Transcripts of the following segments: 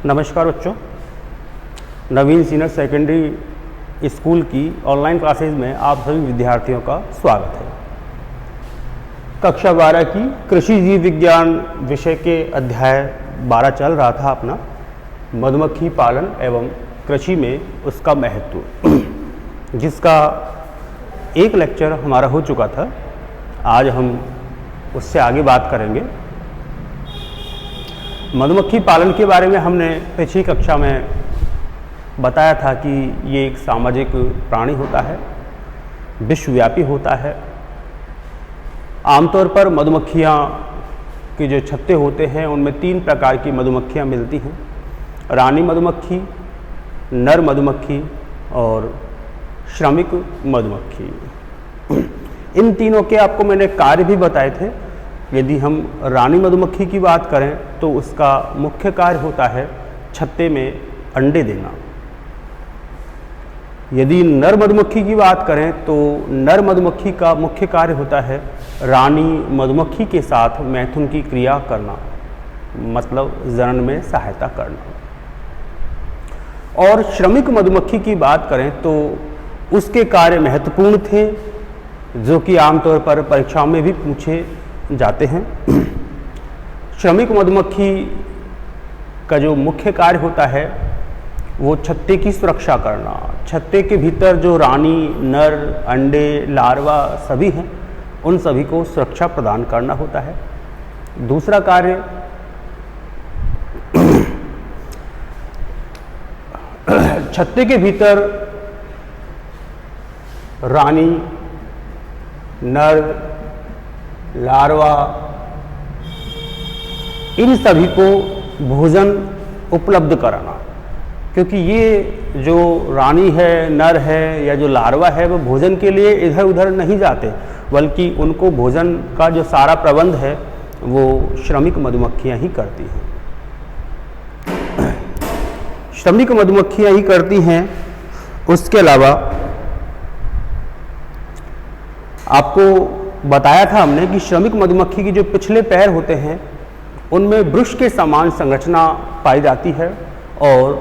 नमस्कार बच्चों, नवीन senior secondary school की ऑनलाइन क्लासेज में आप सभी विद्यार्थियों का स्वागत है। कक्षा 12 की कृषि जीव विज्ञान विषय के अध्याय 12 चल रहा था अपना मधुमक्खी पालन एवं कृषि में उसका महत्व, जिसका एक लेक्चर हमारा हो चुका था। आज हम उससे आगे बात करेंगे। मधुमक्खी पालन के बारे में हमने पिछली कक्षा में बताया था कि ये एक सामाजिक प्राणी होता है, विश्वव्यापी होता है। आमतौर पर मधुमक्खियाँ के जो छत्ते होते हैं उनमें 3 प्रकार की मधुमक्खियाँ मिलती हैं: रानी मधुमक्खी, नर मधुमक्खी और श्रमिक मधुमक्खी। इन तीनों के आपको मैंने कार्य भी बताए थे। यदि हम रानी मधुमक्खी की बात करें तो उसका मुख्य कार्य होता है छत्ते में अंडे देना। यदि नर मधुमक्खी की बात करें तो नर मधुमक्खी का मुख्य कार्य होता है रानी मधुमक्खी के साथ मैथुन की क्रिया करना, मतलब जनन में सहायता करना। और श्रमिक मधुमक्खी की बात करें तो उसके कार्य महत्वपूर्ण थे, जो कि आमतौर पर परीक्षाओं में भी पूछे जाते हैं। श्रमिक मधुमक्खी का जो मुख्य कार्य होता है वो छत्ते की सुरक्षा करना। छत्ते के भीतर जो रानी, नर, अंडे, लार्वा सभी हैं, उन सभी को सुरक्षा प्रदान करना होता है। दूसरा कार्य छत्ते के भीतर रानी, नर, लार्वा इन सभी को भोजन उपलब्ध कराना, क्योंकि ये जो रानी है, नर है या जो लार्वा है वो भोजन के लिए इधर उधर नहीं जाते, बल्कि उनको भोजन का जो सारा प्रबंध है वो श्रमिक मधुमक्खियाँ ही करती हैं। श्रमिक मधुमक्खियाँ ही करती हैं। उसके अलावा आपको बताया था हमने कि श्रमिक मधुमक्खी के जो पिछले पैर होते हैं उनमें ब्रुश के समान संरचना पाई जाती है, और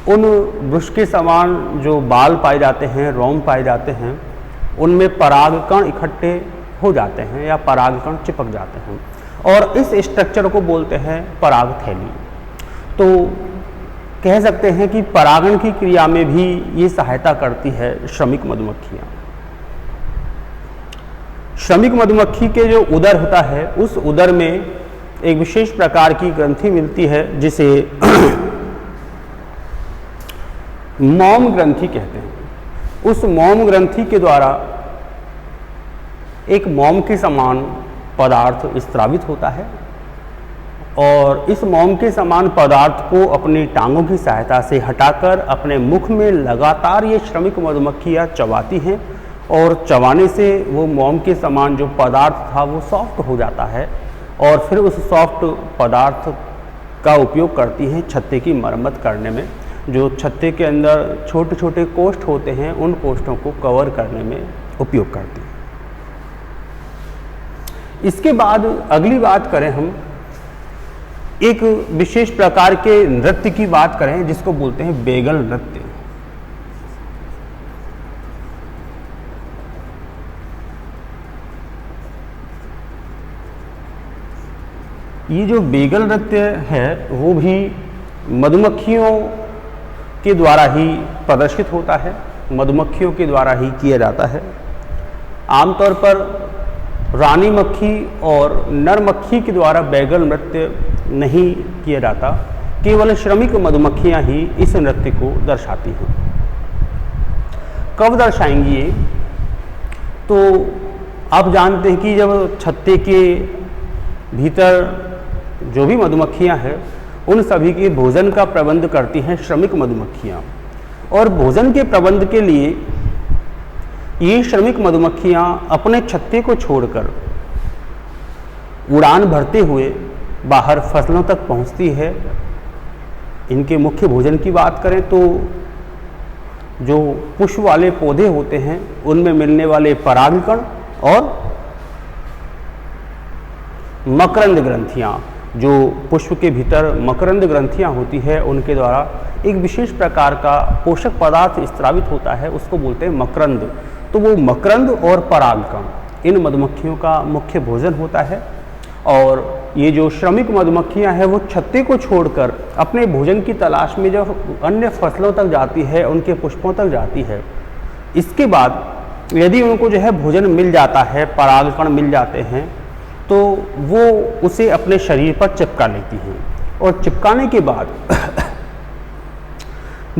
उन ब्रुश के समान जो बाल पाए जाते हैं, रोम पाए जाते हैं, उनमें परागकण इकट्ठे हो जाते हैं या परागकण चिपक जाते हैं, और इस स्ट्रक्चर को बोलते हैं परागथैली। तो कह सकते हैं कि परागण की क्रिया में भी ये सहायता करती है श्रमिक मधुमक्खियाँ। श्रमिक मधुमक्खी के जो उदर होता है उस उदर में एक विशेष प्रकार की ग्रंथि मिलती है जिसे मोम ग्रंथि कहते हैं। उस मोम ग्रंथि के द्वारा एक मोम के समान पदार्थ स्रावित होता है, और इस मोम के समान पदार्थ को अपनी टांगों की सहायता से हटाकर अपने मुख में लगातार ये श्रमिक मधुमक्खियाँ चबाती हैं, और चबाने से वो मोम के समान जो पदार्थ था वो सॉफ्ट हो जाता है, और फिर उस सॉफ्ट पदार्थ का उपयोग करती हैं छत्ते की मरम्मत करने में। जो छत्ते के अंदर छोटे छोटे कोष्ठ होते हैं उन कोष्ठों को कवर करने में उपयोग करती हैं। इसके बाद अगली बात करें, हम एक विशेष प्रकार के नृत्य की बात करें जिसको बोलते हैं बेगल नृत्य। ये जो बेगल नृत्य है वो भी मधुमक्खियों के द्वारा ही प्रदर्शित होता है, मधुमक्खियों के द्वारा ही किया जाता है। आमतौर पर रानी मक्खी और नर मक्खी के द्वारा बेगल नृत्य नहीं किया जाता, केवल श्रमिक मधुमक्खियाँ ही इस नृत्य को दर्शाती हैं। कब दर्शाएंगी ये? तो आप जानते हैं कि जब छत्ते के भीतर जो भी मधुमक्खियाँ हैं उन सभी के भोजन का प्रबंध करती हैं श्रमिक मधुमक्खियाँ, और भोजन के प्रबंध के लिए ये श्रमिक मधुमक्खियाँ अपने छत्ते को छोड़कर उड़ान भरते हुए बाहर फसलों तक पहुँचती है। इनके मुख्य भोजन की बात करें तो जो पुष्प वाले पौधे होते हैं उनमें मिलने वाले परागकण और मकरंद ग्रंथियाँ जो पुष्प के भीतर मकरंद ग्रंथियाँ होती है उनके द्वारा एक विशेष प्रकार का पोषक पदार्थ स्त्रावित होता है, उसको बोलते हैं मकरंद। तो वो मकरंद और परागकण इन मधुमक्खियों का मुख्य भोजन होता है। और ये जो श्रमिक मधुमक्खियाँ हैं वो छत्ते को छोड़कर अपने भोजन की तलाश में जब अन्य फसलों तक जाती है, उनके पुष्पों तक जाती है, इसके बाद यदि उनको जो है भोजन मिल जाता है, परागकण मिल जाते हैं, तो वो उसे अपने शरीर पर चिपका लेती हैं और चिपकाने के बाद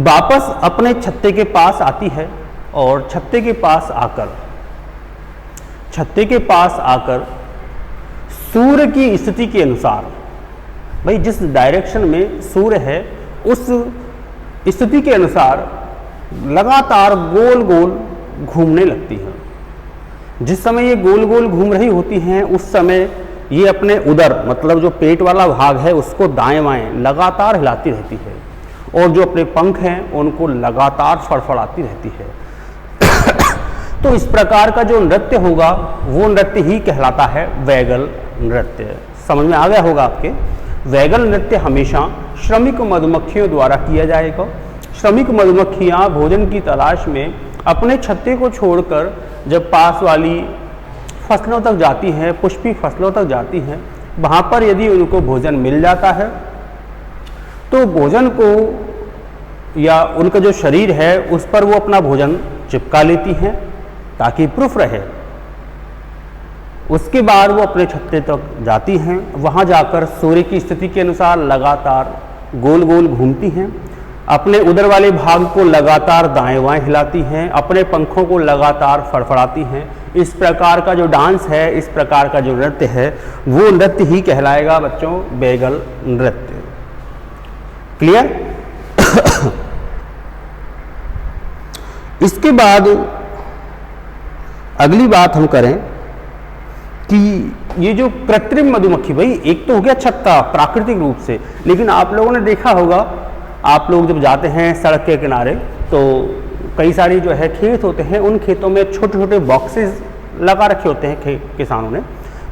वापस अपने छत्ते के पास आती है और छत्ते के पास आकर सूर्य की स्थिति के अनुसार, भाई जिस डायरेक्शन में सूर्य है उस स्थिति के अनुसार लगातार गोल गोल घूमने लगती हैं। जिस समय ये गोल गोल घूम रही होती हैं उस समय ये अपने उदर मतलब जो पेट वाला भाग है उसको दाएं बाएं लगातार हिलाती रहती है और जो अपने पंख हैं उनको लगातार फड़फड़ाती रहती है। तो इस प्रकार का जो नृत्य होगा वो नृत्य ही कहलाता है वैगल नृत्य। समझ में आ गया होगा आपके। वैगल नृत्य हमेशा श्रमिक मधुमक्खियों द्वारा किया जाएगा। श्रमिक मधुमक्खियाँ भोजन की तलाश में अपने छत्ते को छोड़कर जब पास वाली फसलों तक जाती हैं, पुष्पी फसलों तक जाती हैं, वहाँ पर यदि उनको भोजन मिल जाता है तो भोजन को या उनका जो शरीर है उस पर वो अपना भोजन चिपका लेती हैं ताकि प्रूफ रहे। उसके बाद वो अपने छत्ते तक जाती हैं, वहाँ जाकर सूर्य की स्थिति के अनुसार लगातार गोल गोल घूमती हैं, अपने उदर वाले भाग को लगातार दाएं बाएं हिलाती हैं, अपने पंखों को लगातार फड़फड़ाती हैं। इस प्रकार का जो डांस है, इस प्रकार का जो नृत्य है वो नृत्य ही कहलाएगा बच्चों वैगल नृत्य। क्लियर? इसके बाद अगली बात हम करें कि ये जो कृत्रिम मधुमक्खी, भाई एक तो हो गया छत्ता प्राकृतिक रूप से, लेकिन आप लोगों ने देखा होगा, आप लोग जब जाते हैं सड़क के किनारे तो कई सारी जो है खेत होते हैं, उन खेतों में छोटे छोटे बॉक्सेस लगा रखे होते हैं किसानों ने।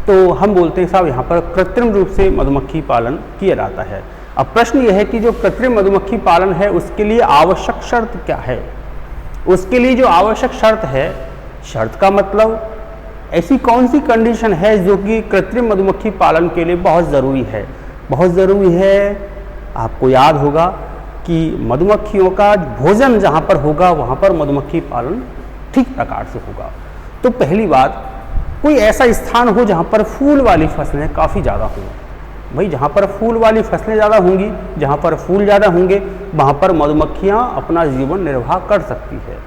तो हम बोलते हैं साहब यहाँ पर कृत्रिम रूप से मधुमक्खी पालन किया जाता है। अब प्रश्न यह है कि जो कृत्रिम मधुमक्खी पालन है उसके लिए आवश्यक शर्त क्या है? उसके लिए जो आवश्यक शर्त है, शर्त का मतलब ऐसी कौन सी कंडीशन है जो कि कृत्रिम मधुमक्खी पालन के लिए बहुत ज़रूरी है? बहुत ज़रूरी है, आपको याद होगा कि मधुमक्खियों का भोजन जहाँ पर होगा वहाँ पर मधुमक्खी पालन ठीक प्रकार से होगा। तो पहली बात, कोई ऐसा स्थान हो जहाँ पर फूल वाली फसलें काफ़ी ज़्यादा हों। भाई जहाँ पर फूल वाली फसलें ज़्यादा होंगी, जहाँ पर फूल ज़्यादा होंगे, वहाँ पर मधुमक्खियाँ अपना जीवन निर्वाह कर सकती है।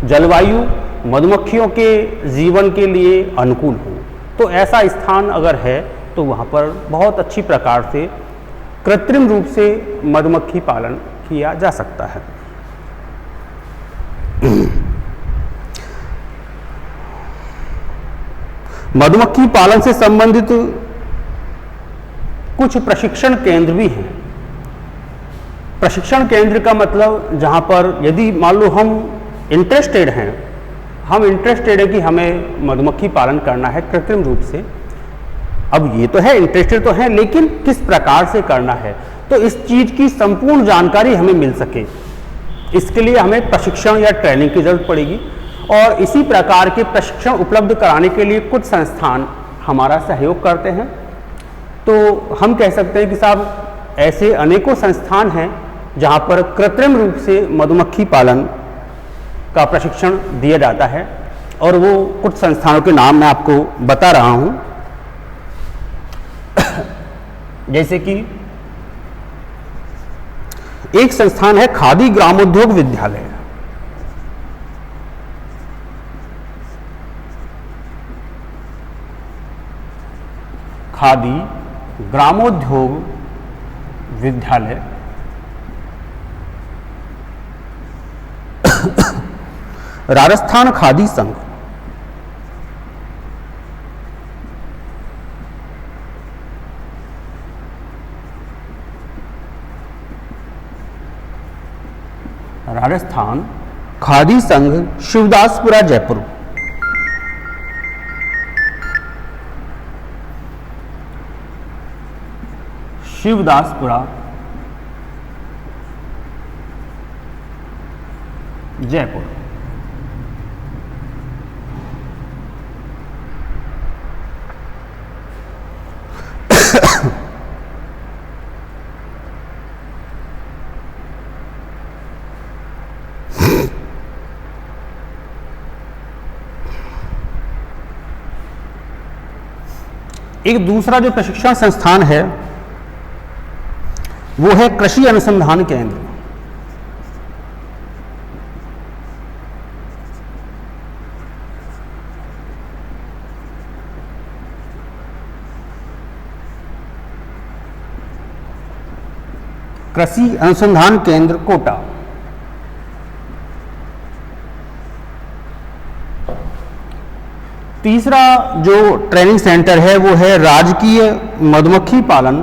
जलवायु मधुमक्खियों के जीवन के लिए अनुकूल हो, तो ऐसा स्थान अगर है तो वहाँ पर बहुत अच्छी प्रकार से कृत्रिम रूप से मधुमक्खी पालन किया जा सकता है। मधुमक्खी पालन से संबंधित कुछ प्रशिक्षण केंद्र भी हैं। प्रशिक्षण केंद्र का मतलब जहाँ पर यदि मान लो हम इंटरेस्टेड हैं कि हमें मधुमक्खी पालन करना है कृत्रिम रूप से। अब ये तो है, इंटरेस्टेड तो है, लेकिन किस प्रकार से करना है, तो इस चीज़ की संपूर्ण जानकारी हमें मिल सके, इसके लिए हमें प्रशिक्षण या ट्रेनिंग की जरूरत पड़ेगी। और इसी प्रकार के प्रशिक्षण उपलब्ध कराने के लिए कुछ संस्थान हमारा सहयोग करते हैं। तो हम कह सकते हैं कि साहब ऐसे अनेकों संस्थान हैं जहाँ पर कृत्रिम रूप से मधुमक्खी पालन का प्रशिक्षण दिया जाता है, और वो कुछ संस्थानों के नाम मैं आपको बता रहा हूँ। जैसे कि एक संस्थान है खादी ग्रामोद्योग विद्यालय। खादी ग्रामोद्योग विद्यालय राजस्थान खादी संघ, राजस्थान खादी संघ शिवदासपुरा जयपुर। शिवदासपुरा जयपुर। एक दूसरा जो प्रशिक्षण संस्थान है वो है कृषि अनुसंधान केंद्र। कृषि अनुसंधान केंद्र कोटा। तीसरा जो ट्रेनिंग सेंटर है वो है राजकीय मधुमक्खी पालन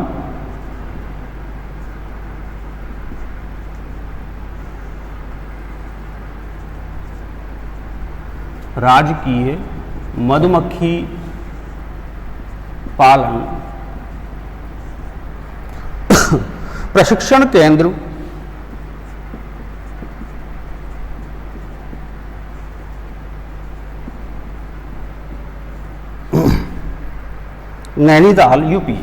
राजकीय मधुमक्खी पालन प्रशिक्षण केंद्र नैनीताल यूपी।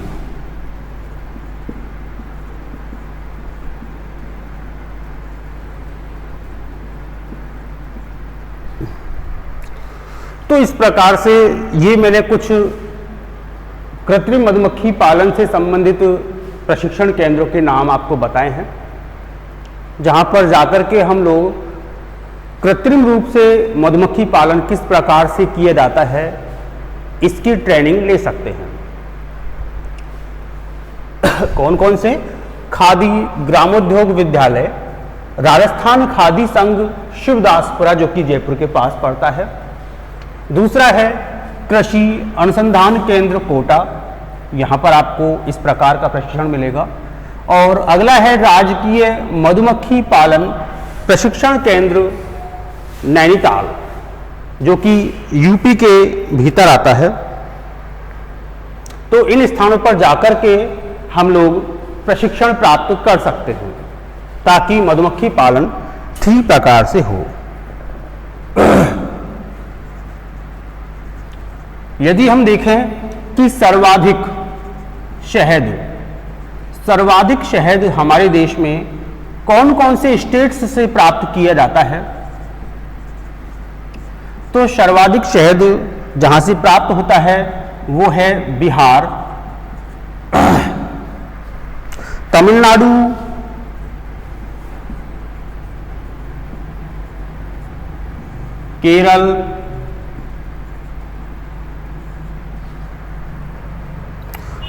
तो इस प्रकार से ये मैंने कुछ कृत्रिम मधुमक्खी पालन से संबंधित प्रशिक्षण केंद्रों के नाम आपको बताए हैं, जहां पर जाकर के हम लोग कृत्रिम रूप से मधुमक्खी पालन किस प्रकार से किया जाता है इसकी ट्रेनिंग ले सकते हैं। कौन कौन से? खादी ग्रामोद्योग विद्यालय, राजस्थान खादी संघ शिवदासपुरा जो कि जयपुर के पास पड़ता है। दूसरा है कृषि अनुसंधान केंद्र कोटा, यहाँ पर आपको इस प्रकार का प्रशिक्षण मिलेगा। और अगला है राजकीय मधुमक्खी पालन प्रशिक्षण केंद्र नैनीताल जो कि यूपी के भीतर आता है। तो इन स्थानों पर जाकर के हम लोग प्रशिक्षण प्राप्त कर सकते हैं ताकि मधुमक्खी पालन ठीक प्रकार से हो। यदि हम देखें कि सर्वाधिक शहद हमारे देश में कौन कौन से स्टेट्स से प्राप्त किया जाता है, तो सर्वाधिक शहद जहां से प्राप्त होता है वो है बिहार, तमिलनाडु, केरल,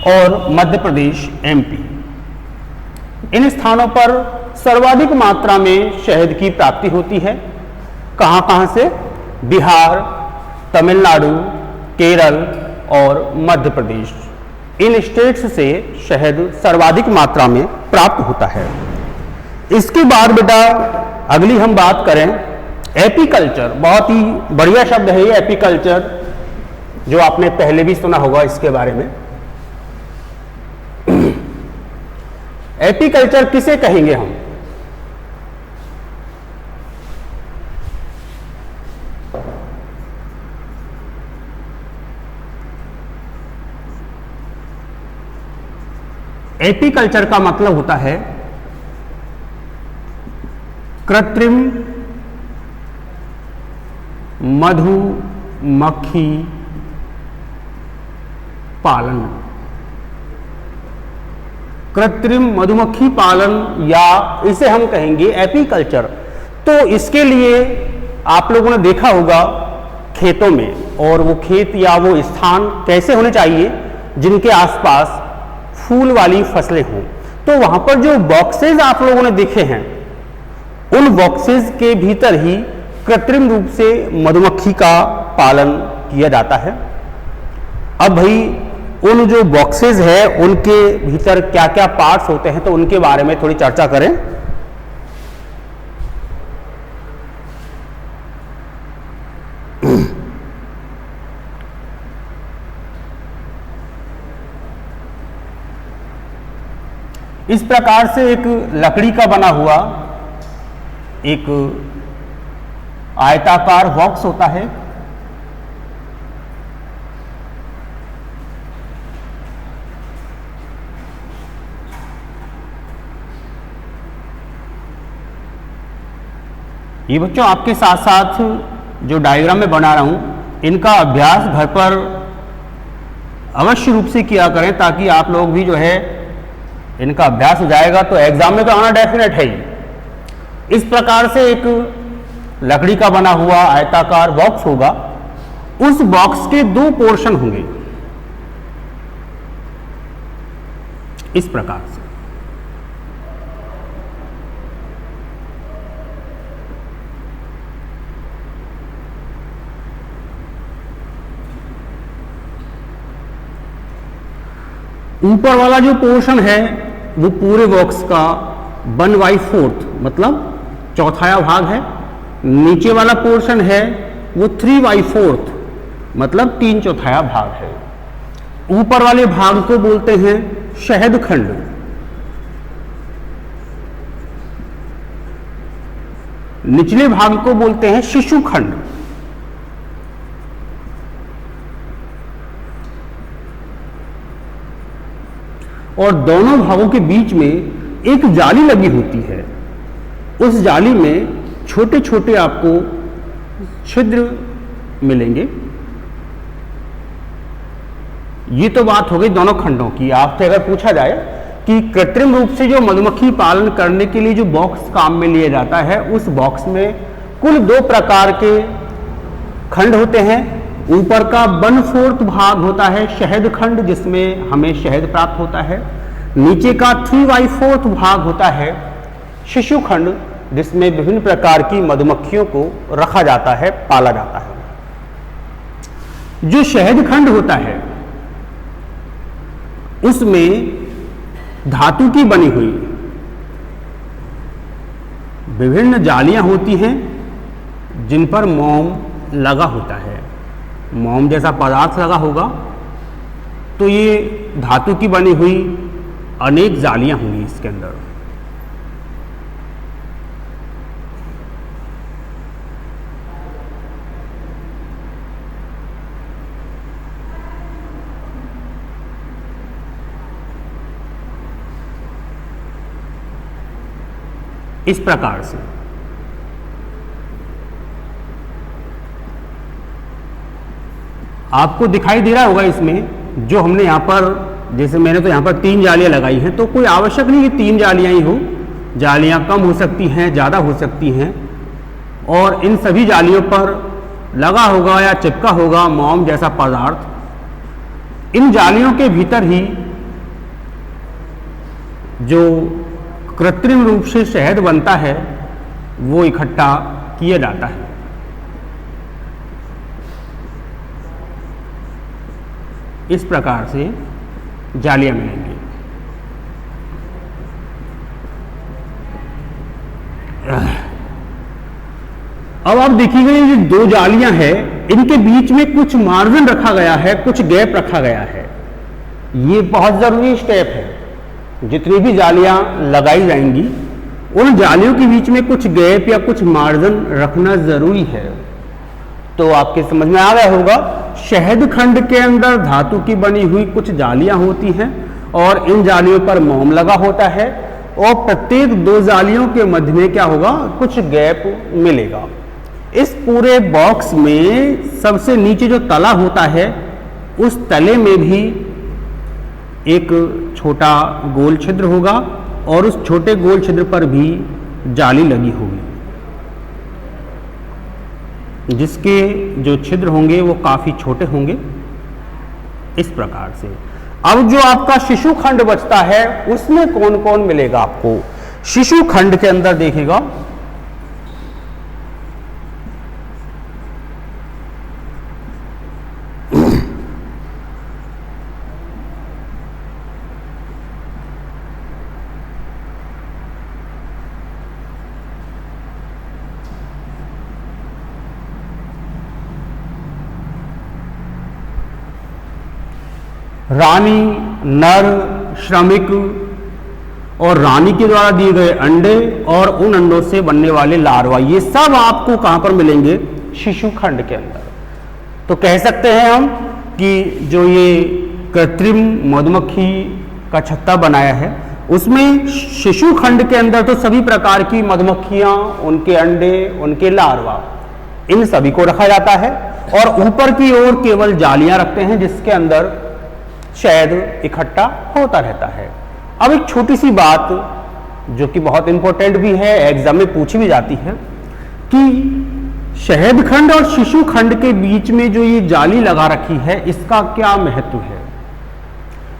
और मध्य प्रदेश एमपी। इन स्थानों पर सर्वाधिक मात्रा में शहद की प्राप्ति होती है। कहां कहां से? बिहार, तमिलनाडु, केरल और मध्य प्रदेश। इन स्टेट्स से शहद सर्वाधिक मात्रा में प्राप्त होता है। इसके बाद बेटा अगली हम बात करें एपीकल्चर। बहुत ही बढ़िया शब्द है ये एपीकल्चर, जो आपने पहले भी सुना होगा इसके बारे में। एपीकल्चर किसे कहेंगे हम? एपीकल्चर का मतलब होता है कृत्रिम मधुमक्खी पालन। कृत्रिम मधुमक्खी पालन या इसे हम कहेंगे एपीकल्चर। तो इसके लिए आप लोगों ने देखा होगा खेतों में, और वो खेत या वो स्थान कैसे होने चाहिए जिनके आसपास फूल वाली फसलें हों। तो वहां पर जो बॉक्सेज आप लोगों ने देखे हैं, उन बॉक्सेज के भीतर ही कृत्रिम रूप से मधुमक्खी का पालन किया जाता है। अब भाई उन जो बॉक्सेज है उनके भीतर क्या क्या पार्ट्स होते हैं, तो उनके बारे में थोड़ी चर्चा करें। इस प्रकार से एक लकड़ी का बना हुआ एक आयताकार बॉक्स होता है। ये बच्चों आपके साथ साथ जो डायग्राम में बना रहा हूं इनका अभ्यास घर पर अवश्य रूप से किया करें, ताकि आप लोग भी जो है इनका अभ्यास हो जाएगा तो एग्जाम में तो आना डेफिनेट है ही। इस प्रकार से एक लकड़ी का बना हुआ आयताकार बॉक्स होगा, उस बॉक्स के दो पोर्शन होंगे इस प्रकार से। ऊपर वाला जो पोर्शन है वो पूरे बॉक्स का 1/4 मतलब चौथाया भाग है। नीचे वाला पोर्शन है वो 3/4 मतलब 3/4 भाग है। ऊपर वाले भाग को बोलते हैं शहद खंड, निचले भाग को बोलते हैं शिशु खंड। और दोनों भागों के बीच में एक जाली लगी होती है। उस जाली में छोटे छोटे आपको छिद्र मिलेंगे। ये तो बात हो गई दोनों खंडों की। आपसे अगर पूछा जाए कि कृत्रिम रूप से जो मधुमक्खी पालन करने के लिए जो बॉक्स काम में लिया जाता है, उस बॉक्स में कुल 2 प्रकार के खंड होते हैं। ऊपर का 1/4 भाग होता है शहद खंड, जिसमें हमें शहद प्राप्त होता है। नीचे का 3/4 भाग होता है शिशु खंड, जिसमें विभिन्न प्रकार की मधुमक्खियों को रखा जाता है, पाला जाता है। जो शहद खंड होता है उसमें धातु की बनी हुई विभिन्न जालियां होती हैं, जिन पर मोम लगा होता है। मोम जैसा पदार्थ लगा होगा तो ये धातु की बनी हुई अनेक जालियां होंगी इसके अंदर। इस प्रकार से आपको दिखाई दे रहा होगा इसमें जो हमने यहां पर, जैसे मैंने तो यहां पर 3 जालियां लगाई हैं, तो कोई आवश्यक नहीं कि 3 जालियां ही हो। जालियां कम हो सकती हैं, ज़्यादा हो सकती हैं। और इन सभी जालियों पर लगा होगा या चिपका होगा मोम जैसा पदार्थ। इन जालियों के भीतर ही जो कृत्रिम रूप से शहद बनता है वो इकट्ठा किया जाता है। इस प्रकार से जालियां मिलेंगी। अब आप देखिएगा ये 2 जालियां हैं, इनके बीच में कुछ मार्जिन रखा गया है, कुछ गैप रखा गया है। ये बहुत जरूरी स्टेप है। जितनी भी जालियां लगाई जाएंगी उन जालियों के बीच में कुछ गैप या कुछ मार्जिन रखना जरूरी है। तो आपके समझ में आ गया होगा, शहद खंड के अंदर धातु की बनी हुई कुछ जालियां होती हैं और इन जालियों पर मोम लगा होता है, और प्रत्येक 2 जालियों के मध्य में क्या होगा, कुछ गैप मिलेगा। इस पूरे बॉक्स में सबसे नीचे जो तला होता है उस तले में भी एक छोटा गोल छिद्र होगा और उस छोटे गोल छिद्र पर भी जाली लगी होगी, जिसके जो छिद्र होंगे वो काफी छोटे होंगे। इस प्रकार से अब जो आपका शिशु खंड बचता है उसमें कौन कौन मिलेगा आपको। शिशु खंड के अंदर देखिएगा रानी, नर, श्रमिक और रानी के द्वारा दिए गए अंडे और उन अंडों से बनने वाले लार्वा, ये सब आपको कहां पर मिलेंगे? शिशु खंड के अंदर। तो कह सकते हैं हम कि जो ये कृत्रिम मधुमक्खी का छत्ता बनाया है उसमें शिशु खंड के अंदर तो सभी प्रकार की मधुमक्खियां, उनके अंडे, उनके लार्वा, इन सभी को रखा जाता है और ऊपर की ओर केवल जालियां रखते हैं जिसके अंदर शहद इकट्ठा होता रहता है। अब एक छोटी सी बात जो कि बहुत इंपॉर्टेंट भी है, एग्जाम में पूछी भी जाती है कि शहद खंड और शिशु खंड के बीच में जो ये जाली लगा रखी है इसका क्या महत्व है?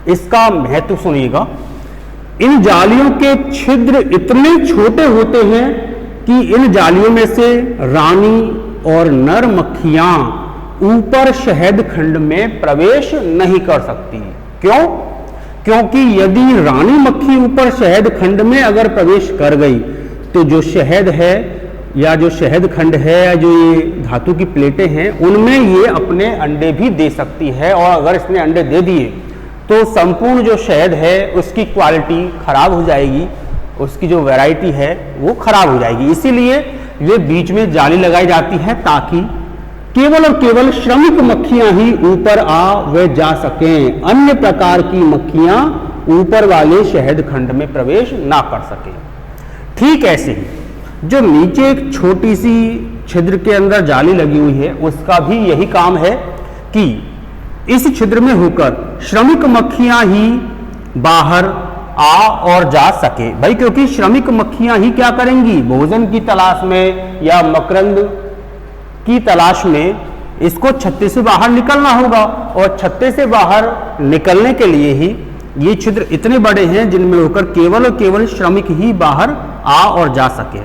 इसका महत्व सुनिएगा। इन जालियों के छिद्र इतने छोटे होते हैं कि इन जालियों में से रानी और नर मक्खियां ऊपर शहद खंड में प्रवेश नहीं कर सकती। क्यों? क्योंकि यदि रानी मक्खी ऊपर शहद खंड में अगर प्रवेश कर गई तो जो शहद है या जो शहद खंड है या जो ये धातु की प्लेटें हैं उनमें ये अपने अंडे भी दे सकती है और अगर इसने अंडे दे दिए तो संपूर्ण जो शहद है उसकी क्वालिटी खराब हो जाएगी, उसकी जो वैरायटी है वो खराब हो जाएगी। इसीलिए ये बीच में जाली लगाई जाती है ताकि केवल और केवल श्रमिक मक्खियां ही ऊपर आ व जा सकें, अन्य प्रकार की मक्खियां ऊपर वाले शहद खंड में प्रवेश ना कर सकें। ठीक ऐसे ही जो नीचे एक छोटी सी छिद्र के अंदर जाली लगी हुई है उसका भी यही काम है कि इस छिद्र में होकर श्रमिक मक्खियां ही बाहर आ और जा सके। भाई क्योंकि श्रमिक मक्खियां ही क्या करेंगी? भोजन की तलाश में या मकरंद की तलाश में इसको छत्ते से बाहर निकलना होगा और छत्ते से बाहर निकलने के लिए ही ये छिद्र इतने बड़े हैं जिनमें होकर केवल और केवल श्रमिक ही बाहर आ और जा सके।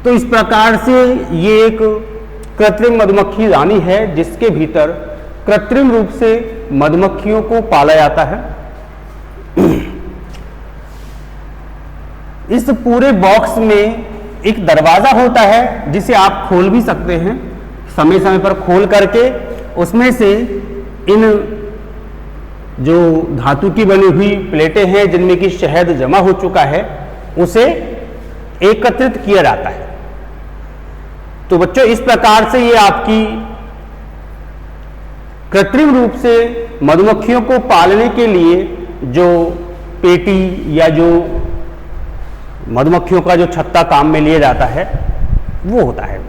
तो इस प्रकार से ये एक कृत्रिम मधुमक्खी रानी है जिसके भीतर कृत्रिम रूप से मधुमक्खियों को पाला जाता है। इस पूरे बॉक्स में एक दरवाजा होता है जिसे आप खोल भी सकते हैं, समय समय पर खोल करके उसमें से इन जो धातु की बनी हुई प्लेटें हैं जिनमें कि शहद जमा हो चुका है उसे एकत्रित किया जाता है। तो बच्चों इस प्रकार से ये आपकी कृत्रिम रूप से मधुमक्खियों को पालने के लिए जो पेटी या जो मधुमक्खियों का जो छत्ता काम में लिया जाता है वो होता है।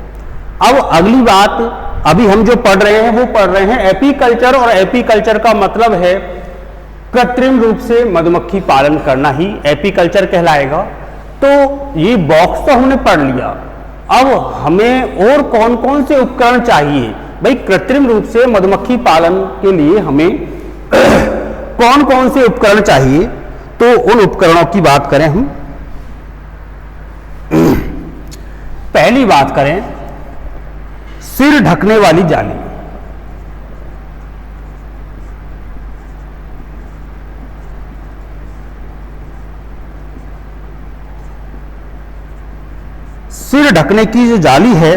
अब अगली बात अभी हम जो पढ़ रहे हैं वो पढ़ रहे हैं एपीकल्चर, और एपीकल्चर का मतलब है कृत्रिम रूप से मधुमक्खी पालन करना ही एपीकल्चर कहलाएगा। तो ये बॉक्स तो हमने पढ़ लिया, अब हमें और कौन कौन से उपकरण चाहिए? भाई कृत्रिम रूप से मधुमक्खी पालन के लिए हमें कौन कौन से उपकरण चाहिए? तो उन उपकरणों की बात करें हम। पहली बात करें सिर ढकने वाली जाली। सिर ढकने की जो जाली है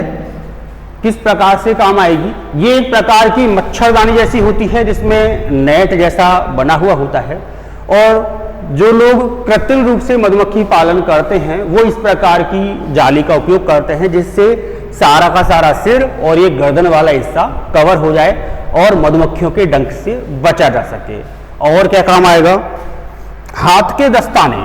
किस प्रकार से काम आएगी? ये एक प्रकार की मच्छरदानी जैसी होती है जिसमें नेट जैसा बना हुआ होता है, और जो लोग कृत्रिम रूप से मधुमक्खी पालन करते हैं वो इस प्रकार की जाली का उपयोग करते हैं जिससे सारा का सारा सिर और ये गर्दन वाला हिस्सा कवर हो जाए और मधुमक्खियों के डंक से बचा जा सके। और क्या काम आएगा? हाथ के दस्ताने।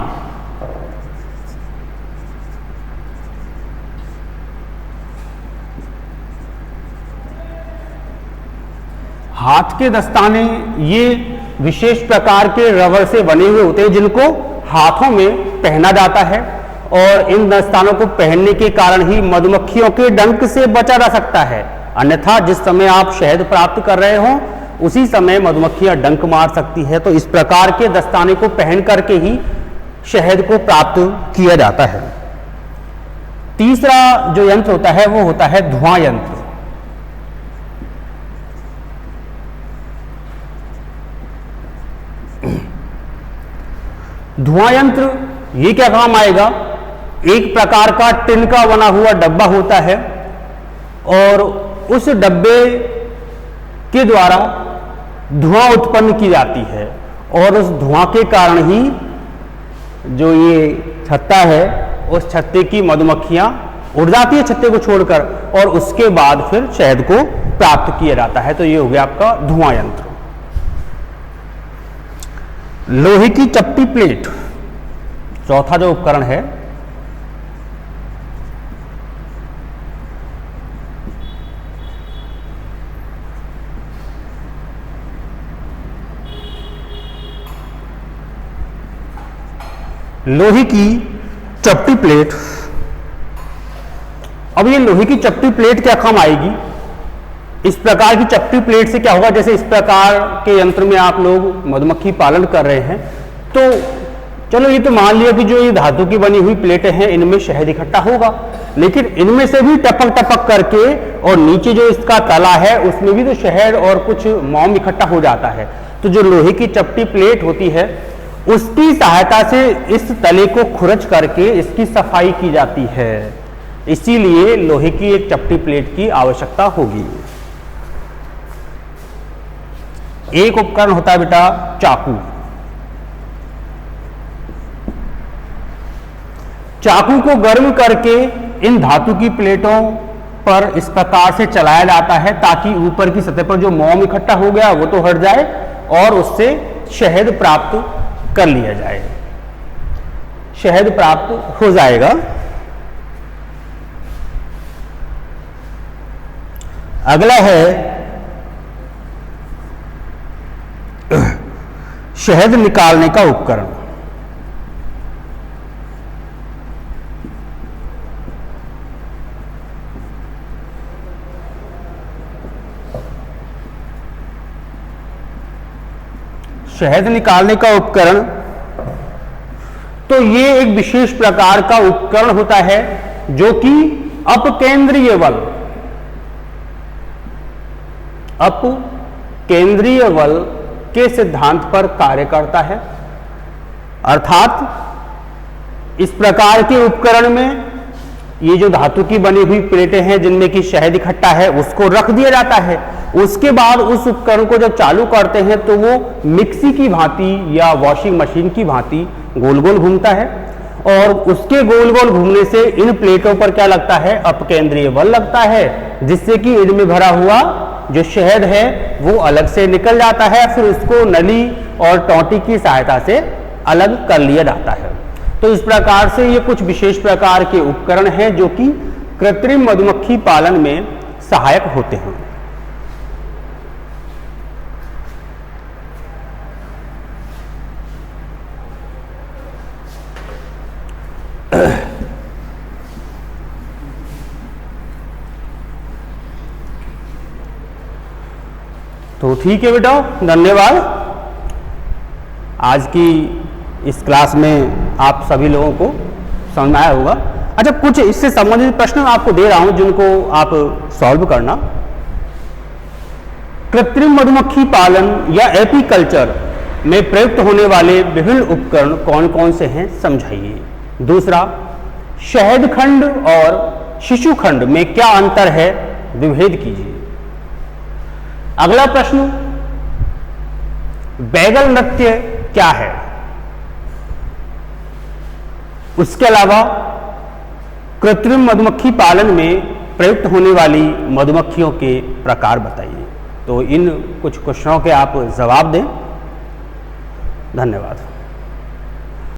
हाथ के दस्ताने ये विशेष प्रकार के रबर से बने हुए होते हैं जिनको हाथों में पहना जाता है, और इन दस्तानों को पहनने के कारण ही मधुमक्खियों के डंक से बचा जा सकता है। अन्यथा जिस समय आप शहद प्राप्त कर रहे हो उसी समय मधुमक्खियां डंक मार सकती है। तो इस प्रकार के दस्ताने को पहन करके ही शहद को प्राप्त किया जाता है। तीसरा जो यंत्र होता है वो होता है धुआं यंत्र। धुआं यंत्र ये क्या काम आएगा? एक प्रकार का टिन का बना हुआ डब्बा होता है और उस डब्बे के द्वारा धुआं उत्पन्न की जाती है और उस धुआं के कारण ही जो ये छत्ता है उस छत्ते की मधुमक्खियां उड़ जाती है छत्ते को छोड़कर, और उसके बाद फिर शहद को प्राप्त किया जाता है। तो ये हो गया आपका धुआं यंत्र। लोहे की चपटी प्लेट चौथा जो उपकरण है, लोहे की चपटी प्लेट। अब ये लोहे की चपटी प्लेट क्या काम आएगी? इस प्रकार की चपटी प्लेट से क्या होगा, जैसे इस प्रकार के यंत्र में आप लोग मधुमक्खी पालन कर रहे हैं, तो चलो ये तो मान लिया कि जो ये धातु की बनी हुई प्लेटें हैं इनमें शहद इकट्ठा होगा, लेकिन इनमें से भी टपक टपक करके और नीचे जो इसका तला है उसमें भी तो शहद और कुछ मोम इकट्ठा हो जाता है। तो जो लोहे की चपटी प्लेट होती है उसकी सहायता से इस तले को खुरच करके इसकी सफाई की जाती है, इसीलिए लोहे की एक चपटी प्लेट की आवश्यकता होगी। एक उपकरण होता है बेटा चाकू। चाकू को गर्म करके इन धातु की प्लेटों पर इस प्रकार से चलाया जाता है ताकि ऊपर की सतह पर जो मोम इकट्ठा हो गया वो तो हट जाए और उससे शहद प्राप्त कर लिया जाए, शहद प्राप्त हो जाएगा। अगला है शहद निकालने का उपकरण। शहद निकालने का उपकरण, तो ये एक विशेष प्रकार का उपकरण होता है जो कि अपकेंद्रीय बल के सिद्धांत पर कार्य करता है। अर्थात इस प्रकार के उपकरण में ये जो धातु की बनी हुई प्लेटें हैं जिनमें कि शहद इकट्ठा है उसको रख दिया जाता है। उसके बाद उस उपकरण को जब चालू करते हैं तो वो मिक्सी की भांति या वॉशिंग मशीन की भांति गोल गोल घूमता है, और उसके गोल गोल घूमने से इन प्लेटों पर क्या लगता है, अपकेंद्रीय बल लगता है, जिससे कि इनमें भरा हुआ जो शहद है वो अलग से निकल जाता है। फिर उसको नली और टोंटी की सहायता से अलग कर लिया जाता है। तो इस प्रकार से ये कुछ विशेष प्रकार के उपकरण हैं जो कि कृत्रिम मधुमक्खी पालन में सहायक होते हैं। तो ठीक है बेटा, धन्यवाद। आज की इस क्लास में आप सभी लोगों को समझ में आया होगा। अच्छा, कुछ इससे संबंधित प्रश्न आपको दे रहा हूं जिनको आप सॉल्व करना। कृत्रिम मधुमक्खी पालन या एपीकल्चर में प्रयुक्त होने वाले विभिन्न उपकरण कौन कौन से हैं, समझाइए। दूसरा, शहद खंड और शिशु खंड में क्या अंतर है, विभेद कीजिए। अगला प्रश्न, बैगल नृत्य क्या है। उसके अलावा कृत्रिम मधुमक्खी पालन में प्रयुक्त होने वाली मधुमक्खियों के प्रकार बताइए। तो इन कुछ क्वेश्चनों के आप जवाब दें। धन्यवाद।